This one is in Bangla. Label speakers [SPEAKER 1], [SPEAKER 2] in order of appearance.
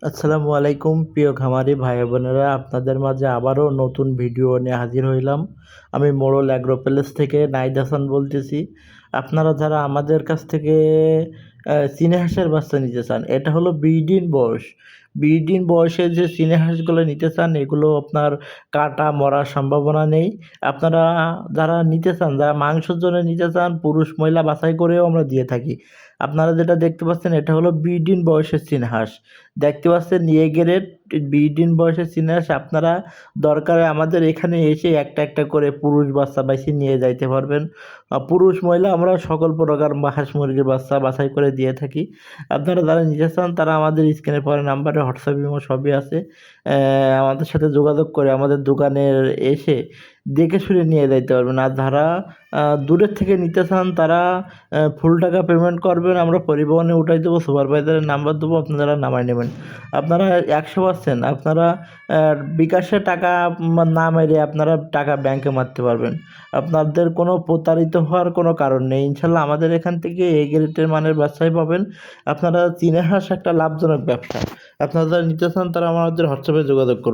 [SPEAKER 1] আসসালামু আলাইকুম প্রিয় খামারি ভাই বোনেরা, আপনাদের মাঝে আবারও নতুন ভিডিও নিয়ে হাজির হইলাম। আমি মোড়ল অ্যাগ্রো প্যালেস থেকে নাইদ হাসান বলতেছি। আপনারা যারা আমাদের কাছ থেকে চীনা হাঁসের বাচ্চা নিতে চান, এটা হলো 20 দিন বয়স। 20 দিন বয়সে যে চীনা হাঁসগুলো নিতে চান, এগুলো আপনার কাটা মরার সম্ভাবনা নেই। আপনারা যারা নিতে চান, যারা মাংসের জন্য নিতে চান, পুরুষ মহিলা বাছাই করেও আমরা দিয়ে থাকি। আপনারা যেটা দেখতে পাচ্ছেন, এটা হলো 20 দিন বয়সের চীনা হাঁস। দেখতে পাচ্ছেন এ গ্রেড 20 দিন বয়সের চীনা হাঁস। আপনারা দরকারে আমাদের এখানে এসে একটা একটা করে পুরুষ বাচ্চা বাছিয়ে নিয়ে যাইতে পারবেন। পুরুষ মহিলা আমরা সকল প্রকার হাঁস মুরগির বাচ্চা বাছাই করে দিয়ে থাকি। আপনারা যারা নিতে চান তারা আমাদের স্ক্রিনে পরে নাম্বারে হোয়াটসঅ্যাপ ইমো সবই আছে। আমাদের সাথে যোগাযোগ করে আমাদের দোকানে এসে দেখে শুনে নিয়ে যাইতে পারবেন। আর যারা দূরের থেকে নিতে চান তারা ফুল টাকা পেমেন্ট করবেন, আমরা পরিবহনে উঠাই দেবো, সুপারভাইজারের নাম্বার দেবো, আপনারা নামাই নেবেন। আপনারা 100% আপনারা বিকাশে টাকা না মেরে আপনারা টাকা ব্যাংকে মারতে পারবেন। আপনাদের কোনো প্রতারিত হওয়ার কোনো কারণ নেই। ইনশাল্লাহ আমাদের এখান থেকে এই গ্রেডের মানের বাচ্চাই পাবেন। আপনারা চীনা হাঁস একটা লাভজনক ব্যবসা। আপনারা যারা নিতে চান তারা আমাদের হোয়াটসঅ্যাপে যোগাযোগ করুন।